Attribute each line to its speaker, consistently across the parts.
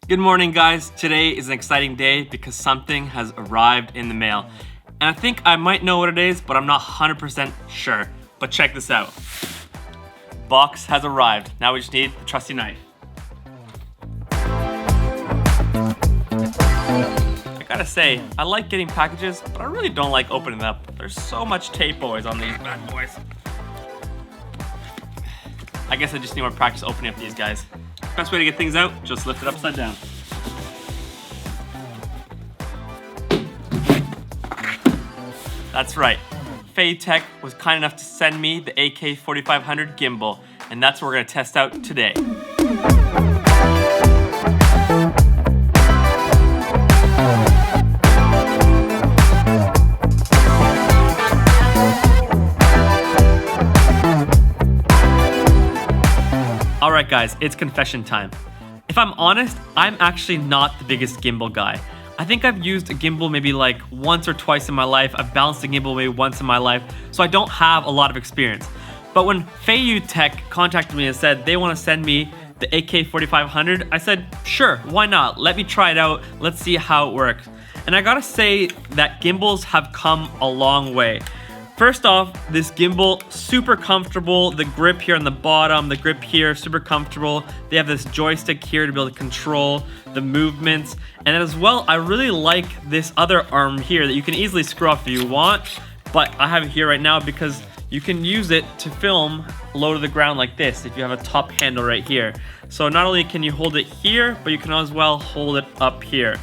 Speaker 1: Good morning, guys. Today is an exciting day because something has arrived in the mail. And I think I might know what it is, but I'm not 100% sure. But check this out. Box has arrived. Now we just need the trusty knife. I gotta say, I like getting packages, but I really don't like opening them up. There's so much tape always on these bad boys. I guess I just need more practice opening up these guys. Best way to get things out, just lift it upside down. That's right. Feiyutech was kind enough to send me the AK4500 gimbal, and that's what we're gonna test out today. Alright guys, it's confession time. If I'm honest, I'm actually not the biggest gimbal guy. I think I've used a gimbal maybe like once or twice in my life. I've balanced a gimbal maybe once in my life, so I don't have a lot of experience. But when Feiyutech contacted me and said they want to send me the AK4500, I said, sure, why not? Let me try it out. Let's see how it works. And I gotta say that gimbals have come a long way. First off, this gimbal, super comfortable. The grip here on the bottom, the grip here, super comfortable. They have this joystick here to be able to control the movements. And as well, I really like this other arm here that you can easily screw off if you want, but I have it here right now because you can use it to film low to the ground like this if you have a top handle right here. So not only can you hold it here, but you can as well hold it up here.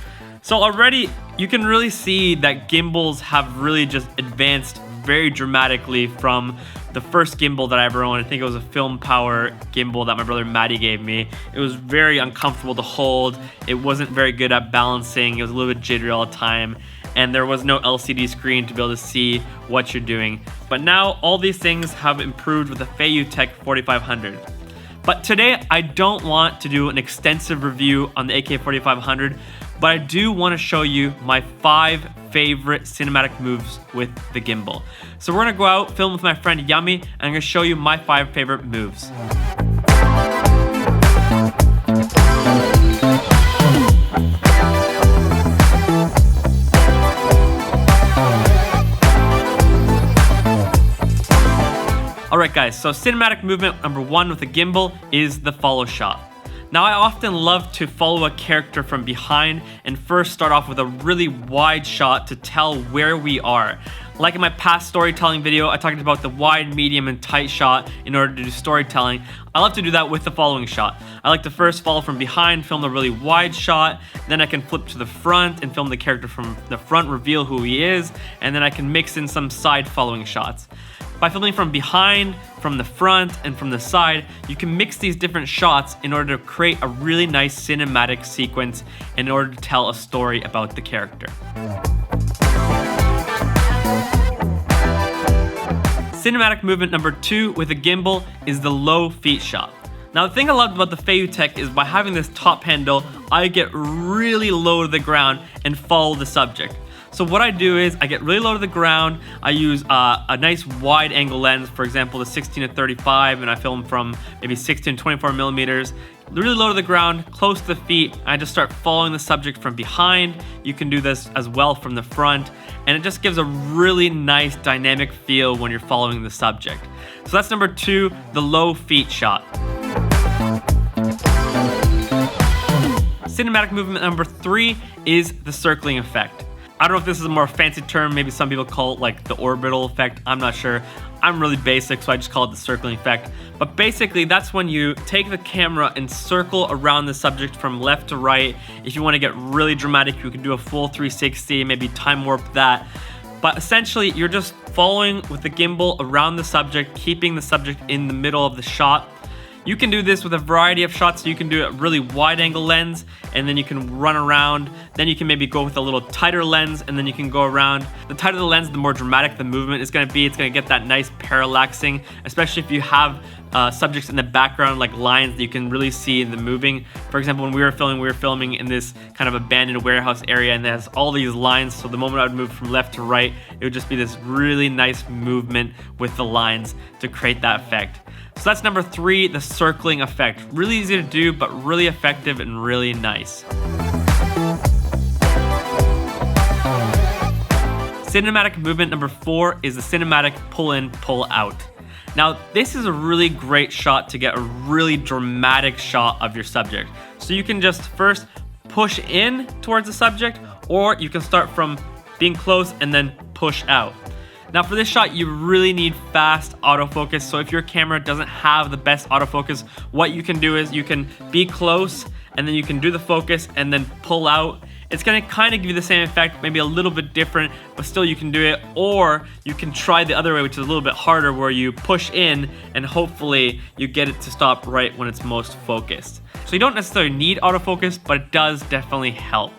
Speaker 1: So already you can really see that gimbals have really just advanced very dramatically from the first gimbal that I ever owned. I think it was a Film Power gimbal that my brother Matty gave me. It was very uncomfortable to hold. It wasn't very good at balancing. It was a little bit jittery all the time. And there was no LCD screen to be able to see what you're doing. But now all these things have improved with the Feiyutech 4500. But today I don't want to do an extensive review on the AK4500, but I do want to show you my 5 favorite cinematic moves with the gimbal. So we're gonna go out, film with my friend Yummy, and I'm gonna show you my 5 favorite moves. Alright guys, so cinematic movement number 1 with the gimbal is the follow shot. Now I often love to follow a character from behind and first start off with a really wide shot to tell where we are. Like in my past storytelling video, I talked about the wide, medium, and tight shot in order to do storytelling. I love to do that with the following shot. I like to first follow from behind, film the really wide shot, then I can flip to the front and film the character from the front, reveal who he is, and then I can mix in some side following shots. By filming from behind, from the front, and from the side, you can mix these different shots in order to create a really nice cinematic sequence in order to tell a story about the character. Cinematic movement number 2 with a gimbal is the low feet shot. Now the thing I loved about the Feiyutech is by having this top handle, I get really low to the ground and follow the subject. So what I do is I get really low to the ground. I use a nice wide angle lens, for example, the 16 to 35, and I film from maybe 16 to 24 millimeters. Really low to the ground, close to the feet. I just start following the subject from behind. You can do this as well from the front, and it just gives a really nice dynamic feel when you're following the subject. So that's number 2, the low feet shot. Cinematic movement number 3 is the circling effect. I don't know if this is a more fancy term, maybe some people call it like the orbital effect, I'm not sure. I'm really basic, so I just call it the circling effect. But basically, that's when you take the camera and circle around the subject from left to right. If you want to get really dramatic, you can do a full 360, maybe time warp that. But essentially, you're just following with the gimbal around the subject, keeping the subject in the middle of the shot. You can do this with a variety of shots. You can do a really wide angle lens, and then you can run around. Then you can maybe go with a little tighter lens, and then you can go around. The tighter the lens, the more dramatic the movement is gonna be. It's gonna get that nice parallaxing, especially if you have subjects in the background, like lines that you can really see in the moving. For example, when we were filming in this kind of abandoned warehouse area, and it has all these lines, so the moment I would move from left to right, it would just be this really nice movement with the lines to create that effect. So that's number 3, the circling effect. Really easy to do, but really effective and really nice. Cinematic movement number 4 is the cinematic pull-in, pull-out. Now, this is a really great shot to get a really dramatic shot of your subject. So you can just first push in towards the subject, or you can start from being close and then push out. Now for this shot, you really need fast autofocus. So if your camera doesn't have the best autofocus, what you can do is you can be close and then you can do the focus and then pull out. It's gonna kind of give you the same effect, maybe a little bit different, but still you can do it. Or you can try the other way, which is a little bit harder, where you push in and hopefully you get it to stop right when it's most focused. So you don't necessarily need autofocus, but it does definitely help.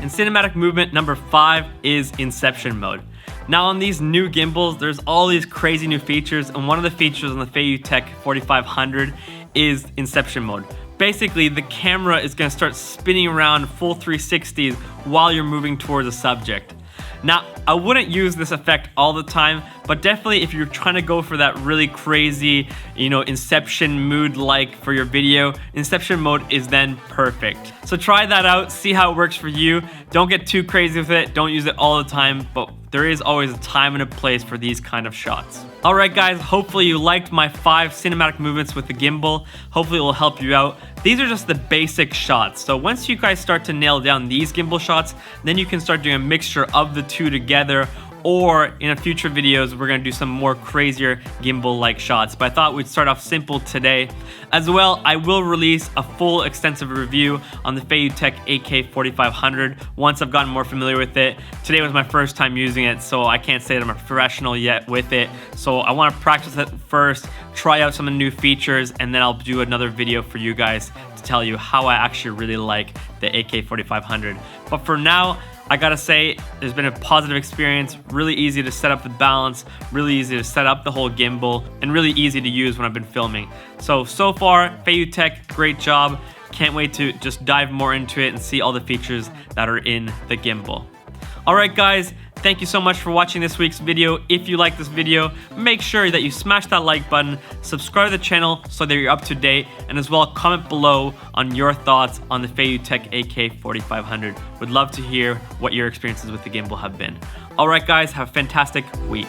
Speaker 1: And cinematic movement number 5 is inception mode. Now on these new gimbals, there's all these crazy new features, and one of the features on the Feiyutech Ak4500 is inception mode. Basically, the camera is going to start spinning around full 360s while you're moving towards a subject. Now, I wouldn't use this effect all the time, but definitely if you're trying to go for that really crazy, inception mood like for your video, inception mode is then perfect. So try that out, see how it works for you. Don't get too crazy with it, don't use it all the time, but there is always a time and a place for these kind of shots. Alright guys, hopefully you liked my 5 cinematic movements with the gimbal. Hopefully it will help you out. These are just the basic shots. So once you guys start to nail down these gimbal shots, then you can start doing a mixture of the two together, or in a future videos, we're gonna do some more crazier gimbal-like shots. But I thought we'd start off simple today. As well, I will release a full extensive review on the Feiyutech Ak4500 once I've gotten more familiar with it. Today was my first time using it, so I can't say that I'm a professional yet with it. So I wanna practice it first, try out some of the new features, and then I'll do another video for you guys to tell you how I actually really like the Ak4500. But for now, I gotta say, there's been a positive experience, really easy to set up the balance, really easy to set up the whole gimbal, and really easy to use when I've been filming. So far, Feiyutech, great job. Can't wait to just dive more into it and see all the features that are in the gimbal. Alright guys, thank you so much for watching this week's video. If you like this video, make sure that you smash that like button, subscribe to the channel so that you're up to date, and as well comment below on your thoughts on the Feiyutech Ak4500. Would love to hear what your experiences with the gimbal have been. Alright guys, have a fantastic week.